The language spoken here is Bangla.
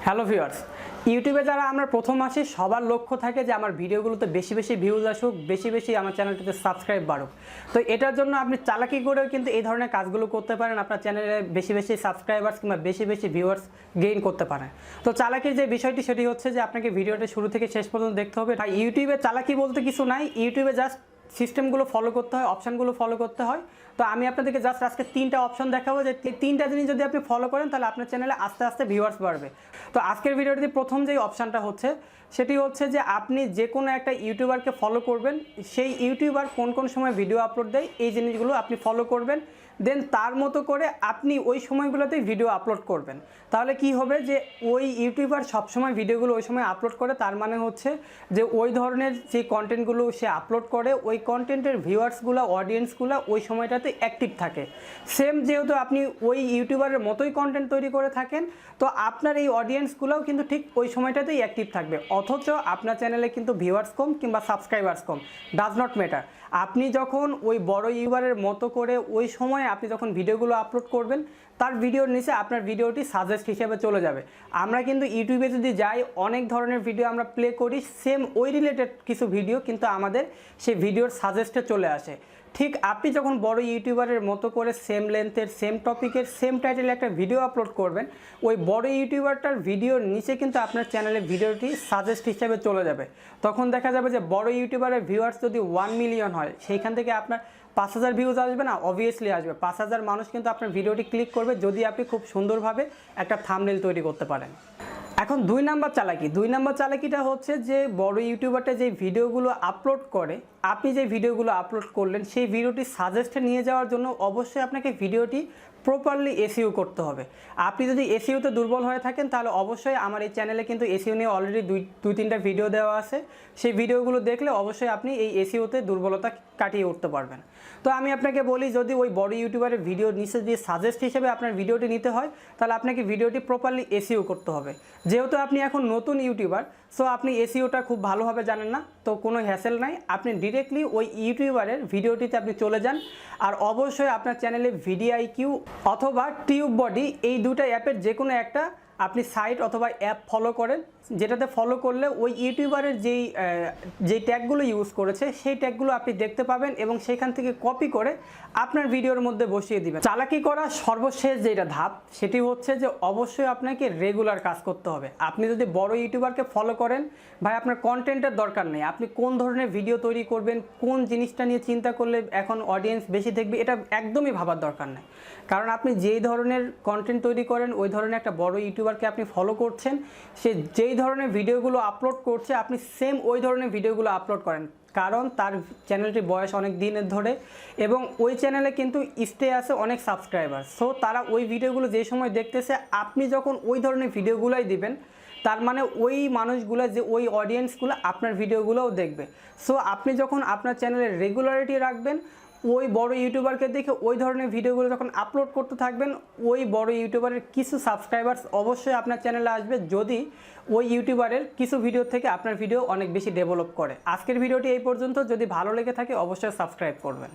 হ্যালো ভিউয়ার্স, ইউটিউবে যারা আমরা প্রথম আসি সবার লক্ষ্য থাকে যে আমার ভিডিওগুলোতে বেশি বেশি ভিউজ আসুক, বেশি বেশি আমার চ্যানেলটিতে সাবস্ক্রাইব বাড়ুক। তো এটার জন্য আপনি চালাকি করেও কিন্তু এই ধরনের কাজগুলো করতে পারেন, আপনার চ্যানেলে বেশি বেশি সাবস্ক্রাইবার্স কিংবা বেশি বেশি ভিউয়ার্স গেইন করতে পারেন। তো চালাকির যে বিষয়টি সেটি হচ্ছে যে আপনাকে ভিডিওটা শুরু থেকে শেষ পর্যন্ত দেখতে হবে। আর ইউটিউবে চালাকি বলতে কিছু নাই, ইউটিউবে জাস্ট সিস্টেমগুলো ফলো করতে হয়, অপশানগুলো ফলো করতে হয়। তো আমি আপনাদেরকে জাস্ট আজকে 3টা অপশন দেখাবো, যে 3টা জিনিস যদি আপনি ফলো করেন তাহলে আপনার চ্যানেলে আস্তে আস্তে ভিউয়ার্স বাড়বে। তো আজকের ভিডিওটিতে প্রথম যেই অপশানটা হচ্ছে সেটি হচ্ছে যে আপনি যে কোনো একটা ইউটিউবারকে ফলো করবেন, সেই ইউটিউবার কোন কোন সময় ভিডিও আপলোড দেয় এই জিনিসগুলো আপনি ফলো করবেন, দেন তার মতো করে আপনি ওই সময়গুলোতেই ভিডিও আপলোড করবেন। তাহলে কি হবে যে ওই ইউটিউবার সবসময় ভিডিওগুলো ওই সময় আপলোড করে, তার মানে হচ্ছে যে ওই ধরনের যে কন্টেন্টগুলো সে আপলোড করে ওই কন্টেন্টের ভিউয়ার্সগুলো, অডিয়েন্সগুলো ওই সময়টাতে অ্যাক্টিভ থাকে। সেম যেহেতু আপনি ওই ইউটিউবারের মতোই কন্টেন্ট তৈরি করে থাকেন, তো আপনার এই অডিয়েন্সগুলোও কিন্তু ঠিক ওই সময়টাতেই অ্যাক্টিভ থাকবে, অথচ আপনার চ্যানেলে কিন্তু ভিউয়ার্স কম কিংবা subscribers com, does not matter. আপনি যখন ওই বড় ইউটিউবারের মতো করে ওই সময় আপনি যখন ভিডিওগুলো আপলোড করবেন, তার ভিডিওর নিচে আপনার ভিডিওটি সাজেস্ট হিসেবে চলে যাবে। আমরা কিন্তু ইউটিউবে যদি যাই অনেক ধরনের ভিডিও আমরা প্লে করি, সেম ওই রিলেটেড কিছু ভিডিও কিন্তু আমাদের সেই ভিডিওর সাজেস্টে চলে আসে। ঠিক আপনি যখন বড় ইউটিউবারের মতো করে সেম লেন্থের, সেম টপিকের, সেম টাইটেলে একটা ভিডিও আপলোড করবেন, ওই বড় ইউটিউবারটার ভিডিওর নিচে কিন্তু আপনার চ্যানেলে ভিডিওটি সাজেস্ট হিসেবে চলে যাবে। তখন দেখা যাবে যে বড় ইউটিউবারের ভিউয়ার্স যদি 1 মিলিয়ন হয়, সেইখান থেকে আপনার 5000 ভিউজ আসবে না? অবভিয়াসলি আসবে। 5000 মানুষ কিন্তু আপনার ভিডিওটি ক্লিক করবে যদি আপনি খুব সুন্দরভাবে একটা থাম্বনেল তৈরি করতে পারেন। এখন 2 নাম্বার চালাকিটা হচ্ছে যে বড় ইউটিউবারটা যে ভিডিওগুলো আপলোড করে, আপনি যে ভিডিওগুলো আপলোড করলেন সেই ভিডিওটি সাজেস্টে নিয়ে যাওয়ার জন্য অবশ্যই আপনাকে ভিডিওটি প্রপারলি এসইও করতে হবে। আপনি যদি এসইওতে দুর্বল হয়ে থাকেন তাহলে অবশ্যই আমার এই চ্যানেলে কিন্তু এসইও নিয়ে অলরেডি দুই তিনটা ভিডিও দেওয়া আছে, সেই ভিডিওগুলো দেখলে অবশ্যই আপনি এই এসইওতে দুর্বলতা কাটিয়ে উঠতে পারবেন। তো আমি আপনাকে বলি, যদি ওই বড় ইউটিউবারের ভিডিও নিচে দিয়ে সাজেস্ট হিসেবে আপনার ভিডিওটি নিতে হয় তাহলে আপনাকে ভিডিওটি প্রপারলি এসইও করতে হবে। যেহেতু আপনি এখন নতুন ইউটিউবার, সো আপনি এসইওটা খুব ভালোভাবে জানেন না, তো কোনো হ্যাসেল নাই, আপনি ডিরেক্টলি ওই ইউটিউবারের ভিডিওটিতে আপনি চলে যান। আর অবশ্যই আপনার চ্যানেলে ভিডিআইকিউ অথবা টিউব বডি এই দুটো অ্যাপের যে কোনো একটা আপনি সাইট অথবা অ্যাপ ফলো করেন, যেটাতে ফলো করলে ওই ইউটিউবারের যেই ট্যাগগুলো ইউজ করেছে সেই ট্যাগগুলো আপনি দেখতে পাবেন এবং সেখান থেকে কপি করে আপনার ভিডিওর মধ্যে বসিয়ে দিবেন। চালাকি করা সর্বশেষ যেটা ধাপ সেটি হচ্ছে যে অবশ্যই আপনাকে রেগুলার কাজ করতে হবে। আপনি যদি বড় ইউটিউবারকে ফলো করেন, ভাই আপনার কন্টেন্টের দরকার নেই, আপনি কোন ধরনের ভিডিও তৈরি করবেন, কোন জিনিসটা নিয়ে চিন্তা করলে এখন অডিয়েন্স বেশি দেখবে, এটা একদমই ভাবার দরকার নেই। কারণ আপনি যেই ধরনের কন্টেন্ট তৈরি করেন ওই ধরনের একটা বড় ইউটিউবারকে আপনি ফলো করছেন, সে যেই ধরনের ভিডিওগুলো আপলোড করছে আপনি সেম ওই ধরনের ভিডিওগুলো আপলোড করেন, কারণ তার চ্যানেলটির বয়স অনেক দিনের ধরে এবং ওই চ্যানেলে কিন্তু স্টে আছে অনেক সাবস্ক্রাইবার। সো তারা ওই ভিডিওগুলো যে সময় দেখতেছে, আপনি যখন ওই ধরনের ভিডিওগুলোই দিবেন, তার মানে ওই মানুষগুলো, যে ওই অডিয়েন্সগুলো আপনার ভিডিওগুলোও দেখবে। সো আপনি যখন আপনার চ্যানেলের রেগুলারিটি রাখবেন, ওই বড় ইউটিউবারকে দেখে ওই ধরনের ভিডিওগুলো যখন আপলোড করতে থাকবেন, ওই বড় ইউটিউবারের কিছু সাবস্ক্রাইবার্স অবশ্যই আপনার চ্যানেলে আসবে, যদি ওই ইউটিউবারের কিছু ভিডিও থেকে আপনার ভিডিও অনেক বেশি ডেভেলপ করে। আজকের ভিডিওটি এই পর্যন্ত, যদি ভালো লেগে থাকে অবশ্যই সাবস্ক্রাইব করবেন।